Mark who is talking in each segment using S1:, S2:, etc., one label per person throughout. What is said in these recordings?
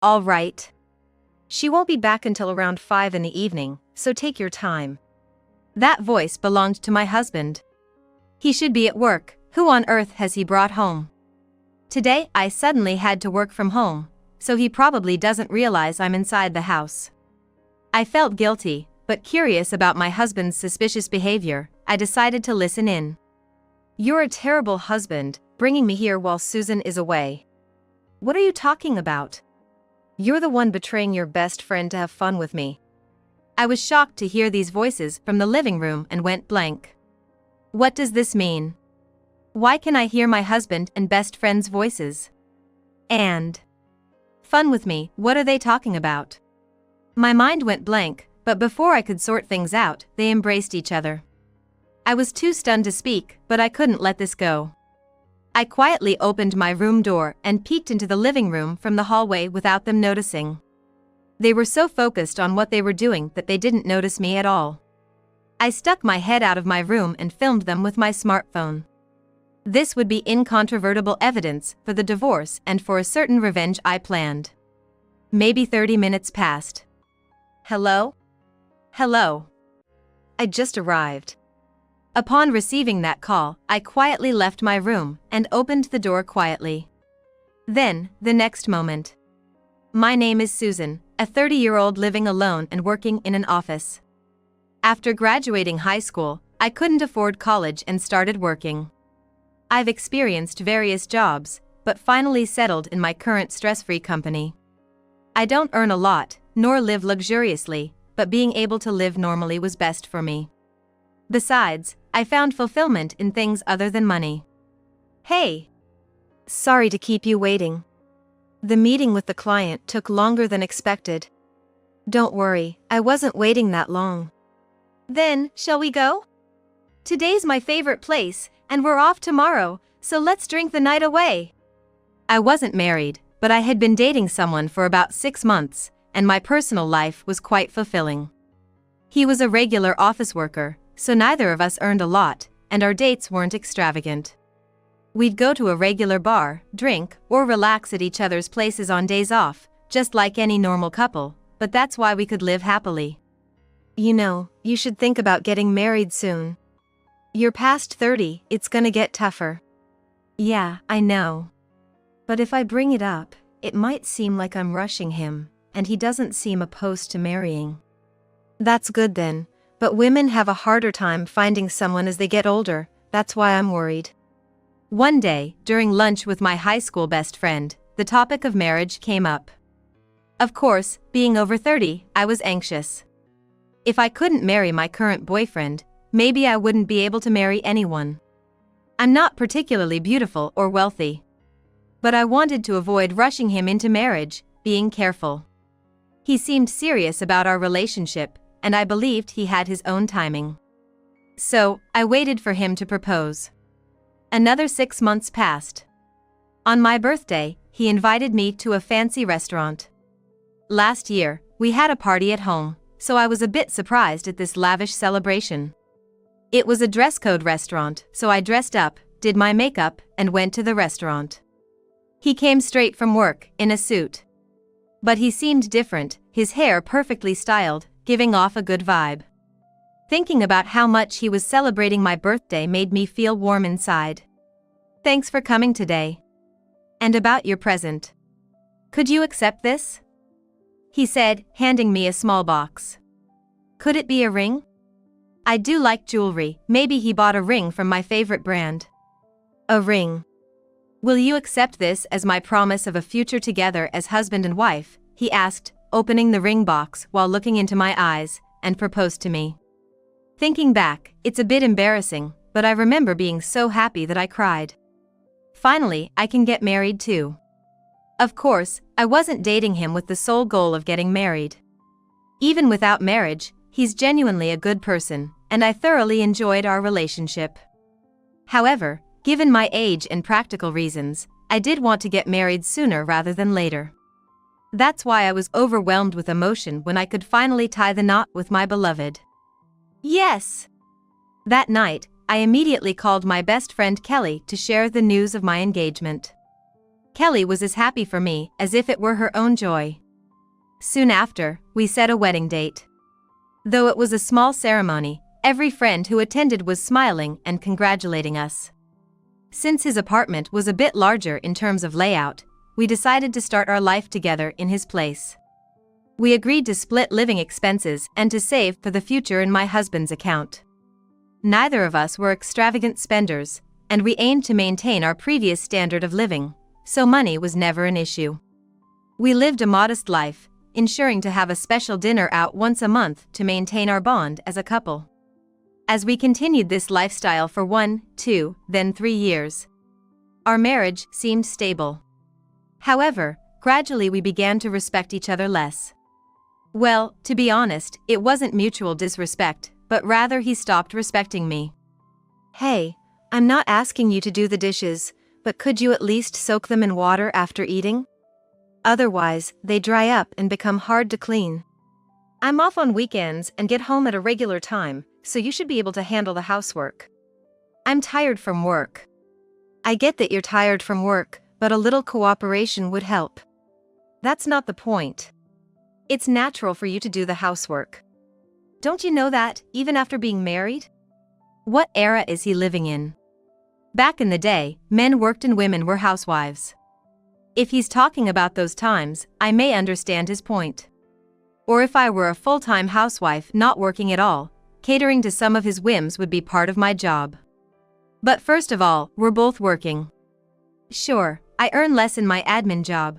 S1: All right. She won't be back until around 5 in the evening, so take your time. That voice belonged to my husband. He should be at work. Who on earth has he brought home? Today, I suddenly had to work from home, so he probably doesn't realize I'm inside the house. I felt guilty, but curious about my husband's suspicious behavior, I decided to listen in. You're a terrible husband, bringing me here while Susan is away. What are you talking about? You're the one betraying your best friend to have fun with me. I was shocked to hear these voices from the living room and went blank. What does this mean? Why can I hear my husband and best friend's voices? And fun with me, what are they talking about? My mind went blank, but before I could sort things out, they embraced each other. I was too stunned to speak, but I couldn't let this go. I quietly opened my room door and peeked into the living room from the hallway without them noticing. They were so focused on what they were doing that they didn't notice me at all. I stuck my head out of my room and filmed them with my smartphone. This would be incontrovertible evidence for the divorce and for a certain revenge I planned. Maybe 30 minutes passed. Hello? Hello. I just arrived. Upon receiving that call, I quietly left my room and opened the door quietly. Then, the next moment. My name is Susan, a 30-year-old living alone and working in an office. After graduating high school, I couldn't afford college and started working. I've experienced various jobs, but finally settled in my current stress-free company. I don't earn a lot, nor live luxuriously, but being able to live normally was best for me. Besides, I found fulfillment in things other than money. Hey! Sorry to keep you waiting. The meeting with the client took longer than expected. Don't worry, I wasn't waiting that long. Then, shall we go? Today's my favorite place, and we're off tomorrow, so let's drink the night away. I wasn't married, but I had been dating someone for about 6 months, and my personal life was quite fulfilling. He was a regular office worker, so neither of us earned a lot, and our dates weren't extravagant. We'd go to a regular bar, drink, or relax at each other's places on days off, just like any normal couple, but that's why we could live happily. You know, you should think about getting married soon. You're past 30, it's gonna get tougher. Yeah, I know. But if I bring it up, it might seem like I'm rushing him, and he doesn't seem opposed to marrying. That's good then, but women have a harder time finding someone as they get older, that's why I'm worried. One day, during lunch with my high school best friend, the topic of marriage came up. Of course, being over 30, I was anxious. If I couldn't marry my current boyfriend, maybe I wouldn't be able to marry anyone. I'm not particularly beautiful or wealthy. But I wanted to avoid rushing him into marriage, being careful. He seemed serious about our relationship, and I believed he had his own timing. So, I waited for him to propose. Another 6 months passed. On my birthday, he invited me to a fancy restaurant. Last year, we had a party at home, so I was a bit surprised at this lavish celebration. It was a dress code restaurant, so I dressed up, did my makeup, and went to the restaurant. He came straight from work, in a suit. But he seemed different, his hair perfectly styled, giving off a good vibe. Thinking about how much he was celebrating my birthday made me feel warm inside. Thanks for coming today. And about your present. Could you accept this? He said, handing me a small box. Could it be a ring? I do like jewelry, maybe he bought a ring from my favorite brand. A ring. Will you accept this as my promise of a future together as husband and wife? He asked, opening the ring box while looking into my eyes, and proposed to me. Thinking back, it's a bit embarrassing, but I remember being so happy that I cried. Finally, I can get married too. Of course, I wasn't dating him with the sole goal of getting married. Even without marriage, he's genuinely a good person, and I thoroughly enjoyed our relationship. However, given my age and practical reasons, I did want to get married sooner rather than later. That's why I was overwhelmed with emotion when I could finally tie the knot with my beloved. Yes! That night, I immediately called my best friend Kelly to share the news of my engagement. Kelly was as happy for me as if it were her own joy. Soon after, we set a wedding date. Though it was a small ceremony, every friend who attended was smiling and congratulating us. Since his apartment was a bit larger in terms of layout, we decided to start our life together in his place. We agreed to split living expenses and to save for the future in my husband's account. Neither of us were extravagant spenders, and we aimed to maintain our previous standard of living, so money was never an issue. We lived a modest life, ensuring to have a special dinner out once a month to maintain our bond as a couple. As we continued this lifestyle for 1, 2, then 3 years, our marriage seemed stable. However, gradually we began to respect each other less. Well, to be honest, it wasn't mutual disrespect, but rather he stopped respecting me. "Hey, I'm not asking you to do the dishes, but could you at least soak them in water after eating? Otherwise, they dry up and become hard to clean. I'm off on weekends and get home at a regular time, so you should be able to handle the housework. I'm tired from work." I get that you're tired from work, but a little cooperation would help. That's not the point. It's natural for you to do the housework. Don't you know that, even after being married? What era is he living in? Back in the day, men worked and women were housewives. If he's talking about those times, I may understand his point. Or if I were a full-time housewife not working at all, catering to some of his whims would be part of my job. But first of all, we're both working. Sure, I earn less in my admin job.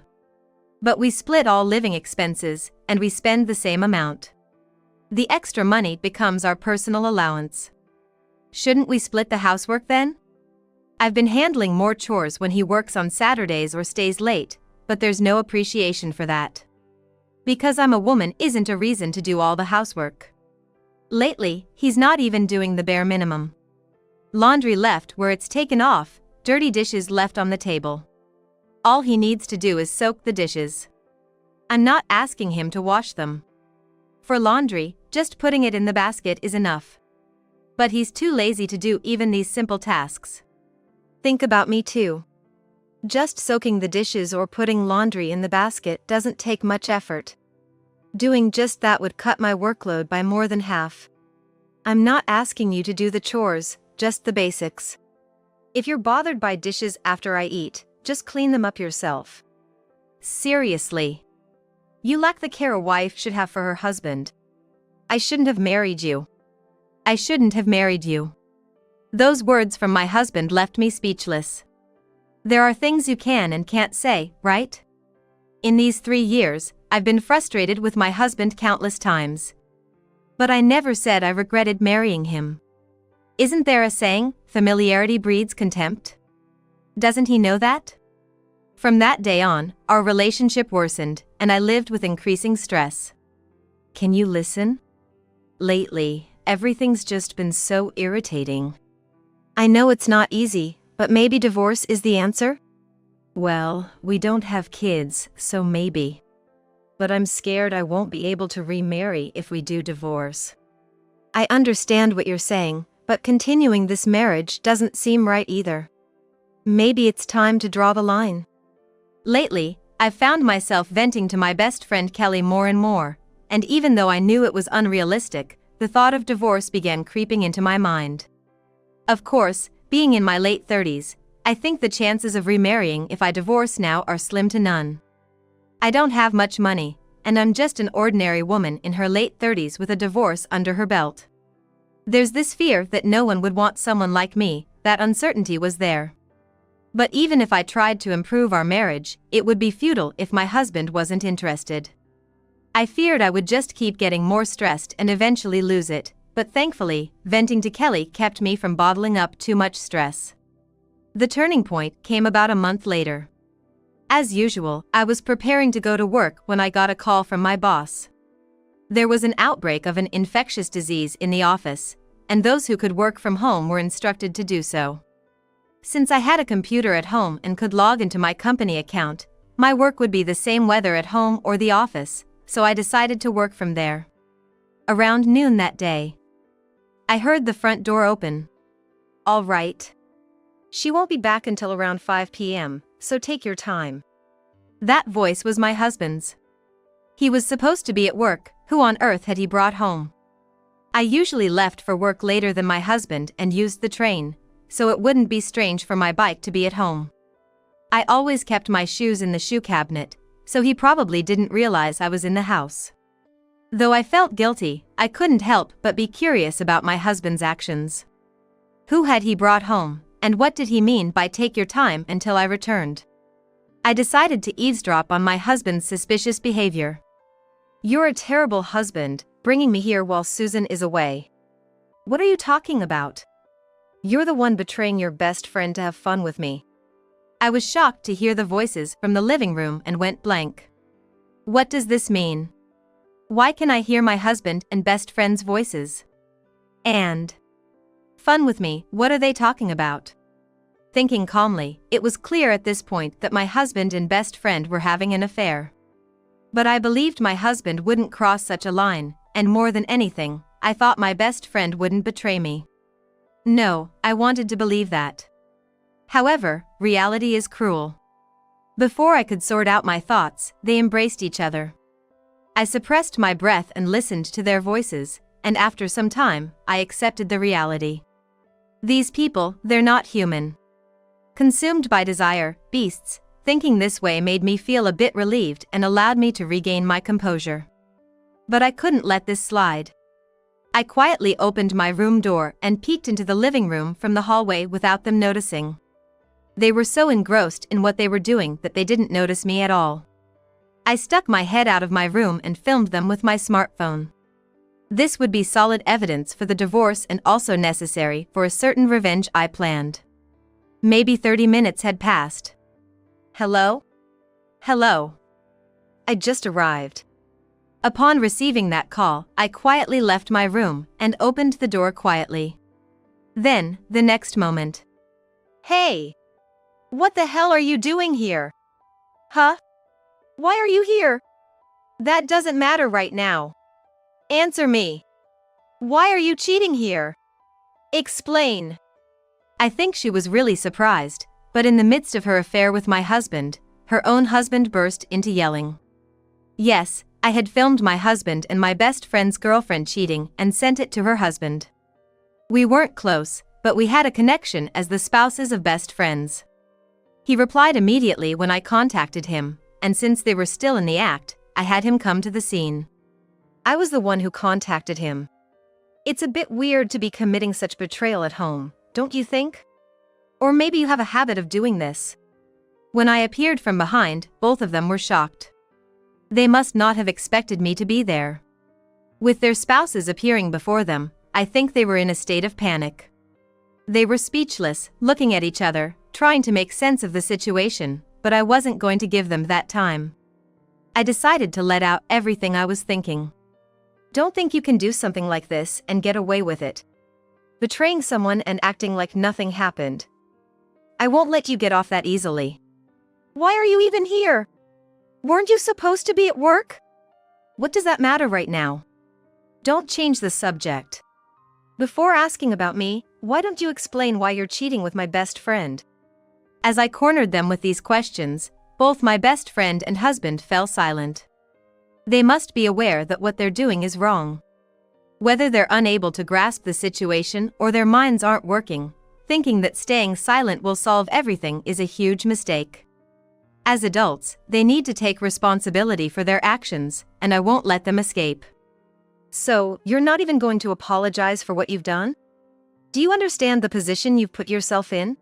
S1: But we split all living expenses, and we spend the same amount. The extra money becomes our personal allowance. Shouldn't we split the housework then? I've been handling more chores when he works on Saturdays or stays late, but there's no appreciation for that. Because I'm a woman isn't a reason to do all the housework. Lately, he's not even doing the bare minimum. Laundry left where it's taken off, dirty dishes left on the table. All he needs to do is soak the dishes. I'm not asking him to wash them. For laundry, just putting it in the basket is enough. But he's too lazy to do even these simple tasks. Think about me too. Just soaking the dishes or putting laundry in the basket doesn't take much effort. Doing just that would cut my workload by more than half. I'm not asking you to do the chores, just the basics. If you're bothered by dishes after I eat, just clean them up yourself. Seriously. You lack the care a wife should have for her husband. I shouldn't have married you. I shouldn't have married you. Those words from my husband left me speechless. There are things you can and can't say, right? In these 3 years, I've been frustrated with my husband countless times. But I never said I regretted marrying him. Isn't there a saying, familiarity breeds contempt? Doesn't he know that? From that day on, our relationship worsened, and I lived with increasing stress. Can you listen? Lately, everything's just been so irritating. I know it's not easy, but maybe divorce is the answer? Well, we don't have kids, so maybe. But I'm scared I won't be able to remarry if we do divorce. I understand what you're saying, but continuing this marriage doesn't seem right either. Maybe it's time to draw the line. Lately, I've found myself venting to my best friend Kelly more and more, and even though I knew it was unrealistic, the thought of divorce began creeping into my mind. Of course, being in my late 30s, I think the chances of remarrying if I divorce now are slim to none. I don't have much money, and I'm just an ordinary woman in her late 30s with a divorce under her belt. There's this fear that no one would want someone like me, that uncertainty was there. But even if I tried to improve our marriage, it would be futile if my husband wasn't interested. I feared I would just keep getting more stressed and eventually lose it, but thankfully, venting to Kelly kept me from bottling up too much stress. The turning point came about a month later. As usual, I was preparing to go to work when I got a call from my boss. There was an outbreak of an infectious disease in the office, and those who could work from home were instructed to do so. Since I had a computer at home and could log into my company account, my work would be the same whether at home or the office, so I decided to work from there. Around noon that day, I heard the front door open. All right. She won't be back until around 5 p.m., so take your time. That voice was my husband's. He was supposed to be at work. Who on earth had he brought home? I usually left for work later than my husband and used the train, so it wouldn't be strange for my bike to be at home. I always kept my shoes in the shoe cabinet, so he probably didn't realize I was in the house. Though I felt guilty, I couldn't help but be curious about my husband's actions. Who had he brought home, and what did he mean by take your time until I returned? I decided to eavesdrop on my husband's suspicious behavior. You're a terrible husband, bringing me here while Susan is away. What are you talking about? You're the one betraying your best friend to have fun with me. I was shocked to hear the voices from the living room and went blank. What does this mean? Why can I hear my husband and best friend's voices? And fun with me, what are they talking about? Thinking calmly, it was clear at this point that my husband and best friend were having an affair. But I believed my husband wouldn't cross such a line, and more than anything, I thought my best friend wouldn't betray me. No, I wanted to believe that. However, reality is cruel. Before I could sort out my thoughts, they embraced each other. I suppressed my breath and listened to their voices, and after some time, I accepted the reality. These people, they're not human. Consumed by desire, beasts. Thinking this way made me feel a bit relieved and allowed me to regain my composure. But I couldn't let this slide. I quietly opened my room door and peeked into the living room from the hallway without them noticing. They were so engrossed in what they were doing that they didn't notice me at all. I stuck my head out of my room and filmed them with my smartphone. This would be solid evidence for the divorce and also necessary for a certain revenge I planned. Maybe 30 minutes had passed. Hello? Hello. I just arrived. Upon receiving that call, I quietly left my room and opened the door quietly. Then, the next moment. Hey! What the hell are you doing here? Huh? Why are you here? That doesn't matter right now. Answer me. Why are you cheating here? Explain. I think she was really surprised, but in the midst of her affair with my husband, her own husband burst into yelling. Yes, I had filmed my husband and my best friend's girlfriend cheating and sent it to her husband. We weren't close, but we had a connection as the spouses of best friends. He replied immediately when I contacted him, and since they were still in the act, I had him come to the scene. I was the one who contacted him. It's a bit weird to be committing such betrayal at home, don't you think? Or maybe you have a habit of doing this. When I appeared from behind, both of them were shocked. They must not have expected me to be there. With their spouses appearing before them, I think they were in a state of panic. They were speechless, looking at each other, trying to make sense of the situation, but I wasn't going to give them that time. I decided to let out everything I was thinking. Don't think you can do something like this and get away with it. Betraying someone and acting like nothing happened. I won't let you get off that easily. Why are you even here? Weren't you supposed to be at work? What does that matter right now? Don't change the subject. Before asking about me, why don't you explain why you're cheating with my best friend? As I cornered them with these questions, both my best friend and husband fell silent. They must be aware that what they're doing is wrong. Whether they're unable to grasp the situation or their minds aren't working, thinking that staying silent will solve everything is a huge mistake. As adults, they need to take responsibility for their actions, and I won't let them escape. So, you're not even going to apologize for what you've done? Do you understand the position you've put yourself in?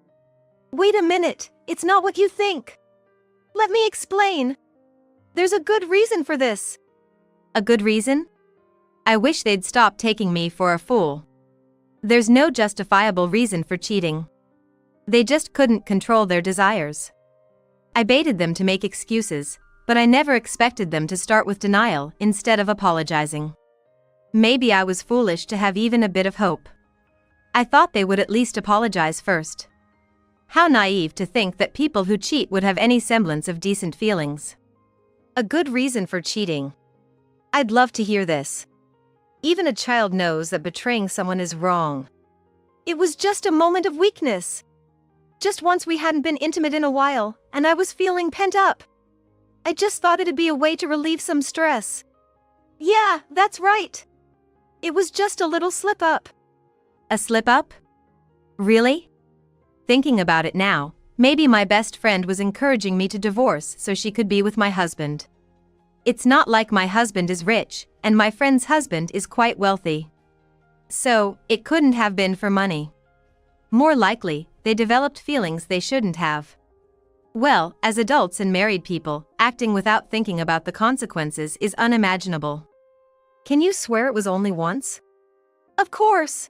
S1: Wait a minute, it's not what you think. Let me explain. There's a good reason for this. A good reason? I wish they'd stop taking me for a fool. There's no justifiable reason for cheating. They just couldn't control their desires. I baited them to make excuses, but I never expected them to start with denial instead of apologizing. Maybe I was foolish to have even a bit of hope. I thought they would at least apologize first. How naive to think that people who cheat would have any semblance of decent feelings. A good reason for cheating. I'd love to hear this. Even a child knows that betraying someone is wrong. It was just a moment of weakness. Just once we hadn't been intimate in a while, and I was feeling pent up. I just thought it'd be a way to relieve some stress. Yeah, that's right. It was just a little slip-up. A slip-up? Really? Thinking about it now, maybe my best friend was encouraging me to divorce so she could be with my husband. It's not like my husband is rich, and my friend's husband is quite wealthy. So, it couldn't have been for money. More likely, they developed feelings they shouldn't have. Well, as adults and married people, acting without thinking about the consequences is unimaginable. Can you swear it was only once? Of course.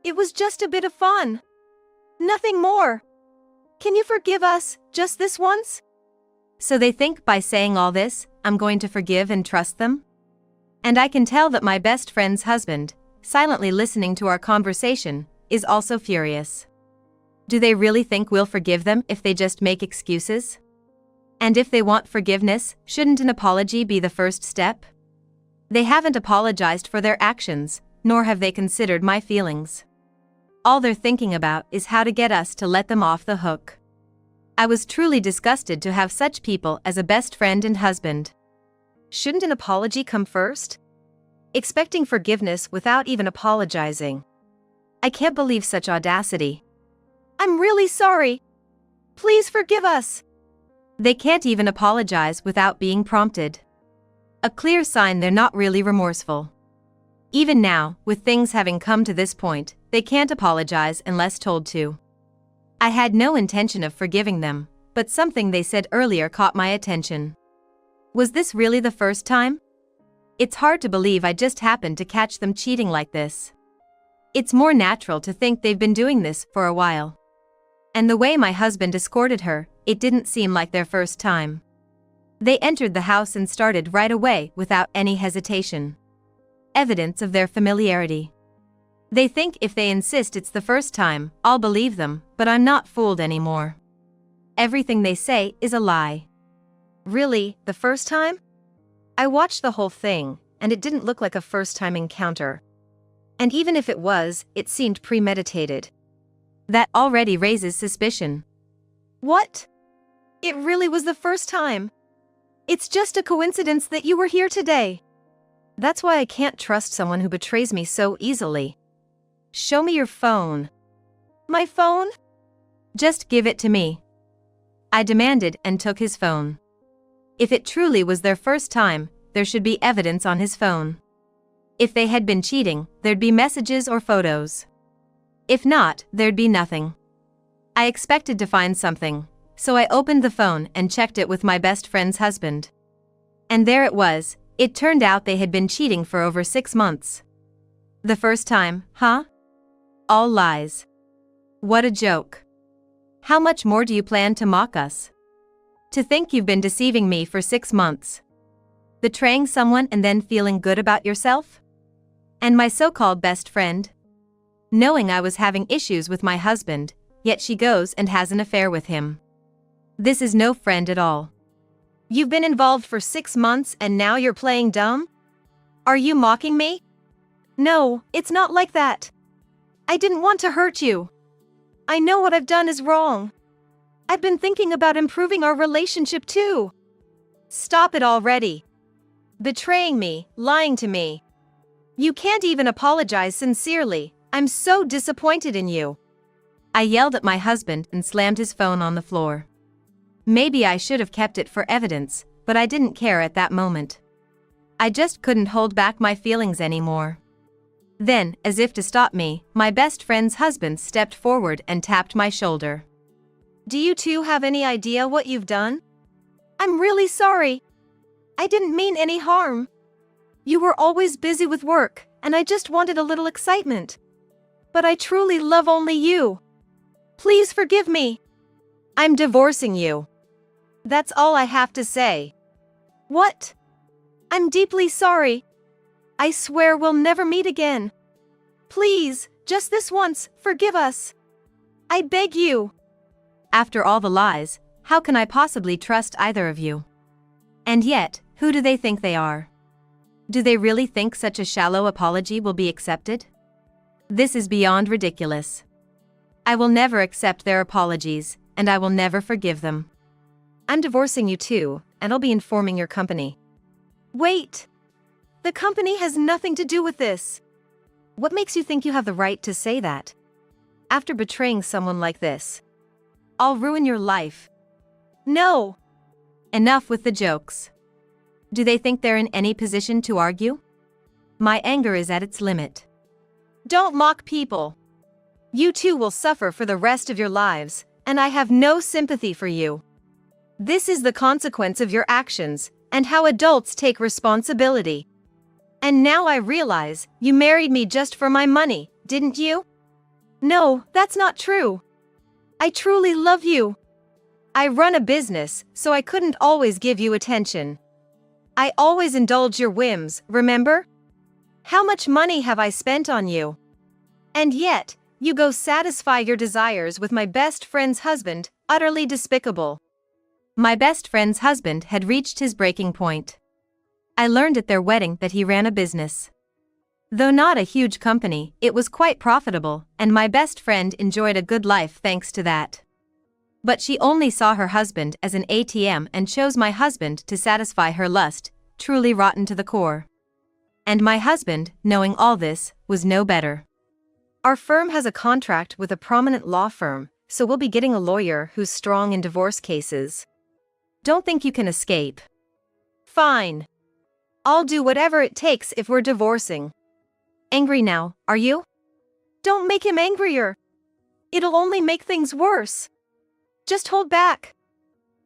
S1: It was just a bit of fun. Nothing more. Can you forgive us, just this once? So they think by saying all this, I'm going to forgive and trust them? And I can tell that my best friend's husband, silently listening to our conversation, is also furious. Do they really think we'll forgive them if they just make excuses? And if they want forgiveness, shouldn't an apology be the first step? They haven't apologized for their actions, nor have they considered my feelings. All they're thinking about is how to get us to let them off the hook. I was truly disgusted to have such people as a best friend and husband. Shouldn't an apology come first? Expecting forgiveness without even apologizing. I can't believe such audacity. I'm really sorry. Please forgive us. They can't even apologize without being prompted. A clear sign they're not really remorseful. Even now, with things having come to this point, they can't apologize unless told to. I had no intention of forgiving them, but something they said earlier caught my attention. Was this really the first time? It's hard to believe I just happened to catch them cheating like this. It's more natural to think they've been doing this for a while. And the way my husband escorted her, it didn't seem like their first time. They entered the house and started right away without any hesitation. Evidence of their familiarity. They think if they insist it's the first time, I'll believe them, but I'm not fooled anymore. Everything they say is a lie. Really, the first time? I watched the whole thing, and it didn't look like a first-time encounter. And even if it was, it seemed premeditated. That already raises suspicion. What? It really was the first time. It's just a coincidence that you were here today. That's why I can't trust someone who betrays me so easily. Show me your phone. My phone? Just give it to me. I demanded and took his phone. If it truly was their first time, there should be evidence on his phone. If they had been cheating, there'd be messages or photos. If not, there'd be nothing. I expected to find something, so I opened the phone and checked it with my best friend's husband. And there it was. It turned out they had been cheating for over 6 months. The first time, huh? All lies. What a joke. How much more do you plan to mock us? To think you've been deceiving me for 6 months. Betraying someone and then feeling good about yourself? And my so-called best friend? Knowing I was having issues with my husband, yet she goes and has an affair with him. This is no friend at all. You've been involved for 6 months and now you're playing dumb? Are you mocking me? No, it's not like that. I didn't want to hurt you. I know what I've done is wrong. I've been thinking about improving our relationship too. Stop it already. Betraying me, lying to me. You can't even apologize sincerely. I'm so disappointed in you. I yelled at my husband and slammed his phone on the floor. Maybe I should have kept it for evidence, but I didn't care at that moment. I just couldn't hold back my feelings anymore. Then, as if to stop me, my best friend's husband stepped forward and tapped my shoulder. Do you two have any idea what you've done? I'm really sorry. I didn't mean any harm. You were always busy with work, and I just wanted a little excitement. But I truly love only you. Please forgive me. I'm divorcing you. That's all I have to say. What? I'm deeply sorry. I swear we'll never meet again. Please, just this once, forgive us. I beg you. After all the lies, how can I possibly trust either of you? And yet, who do they think they are? Do they really think such a shallow apology will be accepted? This is beyond ridiculous. I will never accept their apologies, and I will never forgive them. I'm divorcing you too, and I'll be informing your company. Wait! The company has nothing to do with this. What makes you think you have the right to say that? After betraying someone like this, I'll ruin your life. No! Enough with the jokes. Do they think they're in any position to argue? My anger is at its limit. Don't mock people. You too will suffer for the rest of your lives, and I have no sympathy for you. This is the consequence of your actions, and how adults take responsibility. And now I realize, you married me just for my money, didn't you? No, that's not true. I truly love you. I run a business, so I couldn't always give you attention. I always indulge your whims, remember? How much money have I spent on you? And yet, you go satisfy your desires with my best friend's husband, utterly despicable. My best friend's husband had reached his breaking point. I learned at their wedding that he ran a business. Though not a huge company, it was quite profitable, and my best friend enjoyed a good life thanks to that. But she only saw her husband as an ATM and chose my husband to satisfy her lust, truly rotten to the core. And my husband, knowing all this, was no better. Our firm has a contract with a prominent law firm, so we'll be getting a lawyer who's strong in divorce cases. Don't think you can escape. Fine. I'll do whatever it takes if we're divorcing. Angry now, are you? Don't make him angrier. It'll only make things worse. Just hold back.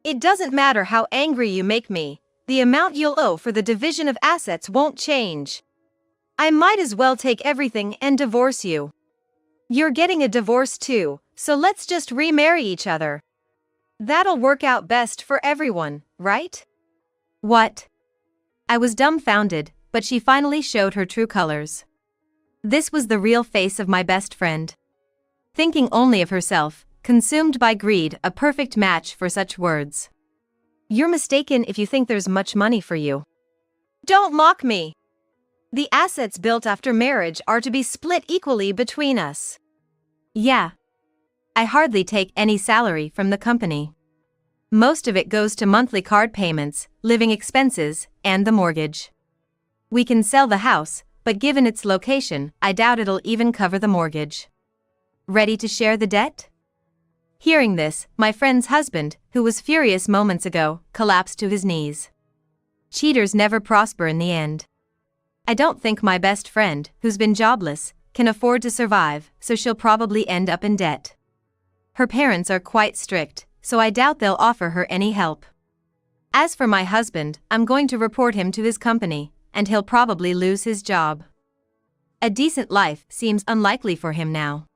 S1: It doesn't matter how angry you make me, the amount you'll owe for the division of assets won't change. I might as well take everything and divorce you. You're getting a divorce too, so let's just remarry each other. That'll work out best for everyone, right? What? I was dumbfounded, but she finally showed her true colors. This was the real face of my best friend. Thinking only of herself, consumed by greed, a perfect match for such words. You're mistaken if you think there's much money for you. Don't mock me. The assets built after marriage are to be split equally between us. Yeah. I hardly take any salary from the company. Most of it goes to monthly card payments, living expenses, and the mortgage. We can sell the house, but given its location, I doubt it'll even cover the mortgage. Ready to share the debt? Hearing this, my friend's husband, who was furious moments ago, collapsed to his knees. Cheaters never prosper in the end. I don't think my best friend, who's been jobless, can afford to survive, so she'll probably end up in debt. Her parents are quite strict, so I doubt they'll offer her any help. As for my husband, I'm going to report him to his company, and he'll probably lose his job. A decent life seems unlikely for him now.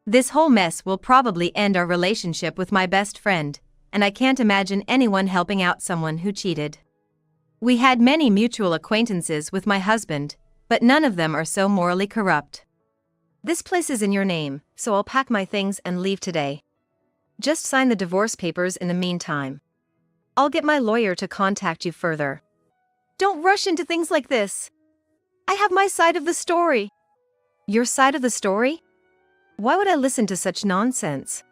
S1: This whole mess will probably end our relationship with my best friend, and I can't imagine anyone helping out someone who cheated. We had many mutual acquaintances with my husband, but none of them are so morally corrupt. This place is in your name, so I'll pack my things and leave today. Just sign the divorce papers in the meantime. I'll get my lawyer to contact you further. Don't rush into things like this. I have my side of the story. Your side of the story? Why would I listen to such nonsense?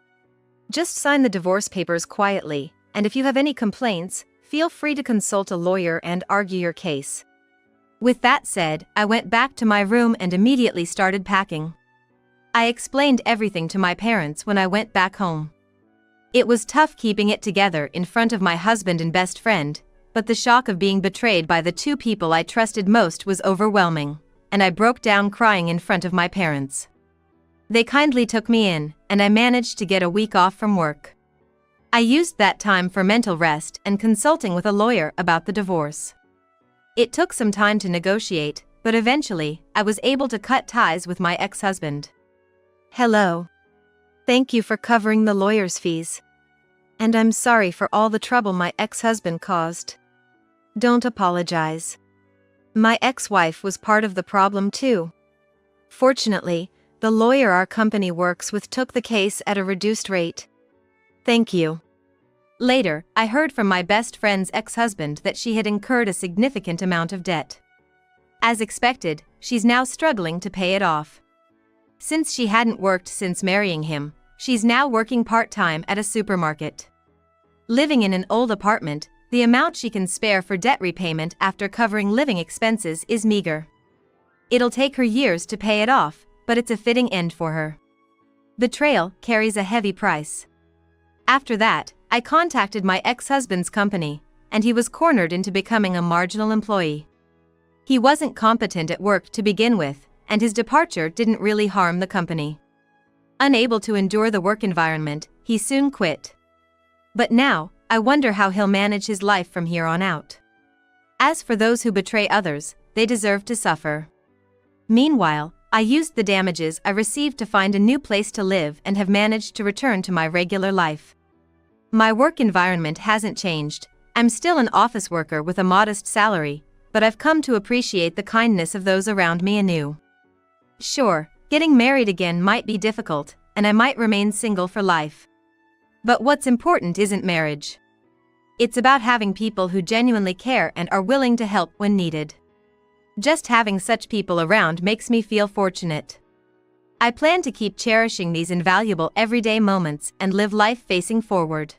S1: Just sign the divorce papers quietly, and if you have any complaints, feel free to consult a lawyer and argue your case. With that said, I went back to my room and immediately started packing. I explained everything to my parents when I went back home. It was tough keeping it together in front of my husband and best friend, but the shock of being betrayed by the two people I trusted most was overwhelming, and I broke down crying in front of my parents. They kindly took me in, and I managed to get a week off from work. I used that time for mental rest and consulting with a lawyer about the divorce. It took some time to negotiate, but eventually, I was able to cut ties with my ex-husband. Hello. Thank you for covering the lawyer's fees. And I'm sorry for all the trouble my ex-husband caused. Don't apologize. My ex-wife was part of the problem too. Fortunately, the lawyer our company works with took the case at a reduced rate. Thank you. Later, I heard from my best friend's ex-husband that she had incurred a significant amount of debt. As expected, she's now struggling to pay it off. Since she hadn't worked since marrying him, she's now working part-time at a supermarket. Living in an old apartment, the amount she can spare for debt repayment after covering living expenses is meager. It'll take her years to pay it off, but it's a fitting end for her. Betrayal carries a heavy price. After that, I contacted my ex-husband's company, and he was cornered into becoming a marginal employee. He wasn't competent at work to begin with, and his departure didn't really harm the company. Unable to endure the work environment, he soon quit. But now, I wonder how he'll manage his life from here on out. As for those who betray others, they deserve to suffer. Meanwhile, I used the damages I received to find a new place to live and have managed to return to my regular life. My work environment hasn't changed. I'm still an office worker with a modest salary, but I've come to appreciate the kindness of those around me anew. Sure, getting married again might be difficult, and I might remain single for life. But what's important isn't marriage. It's about having people who genuinely care and are willing to help when needed. Just having such people around makes me feel fortunate. I plan to keep cherishing these invaluable everyday moments and live life facing forward.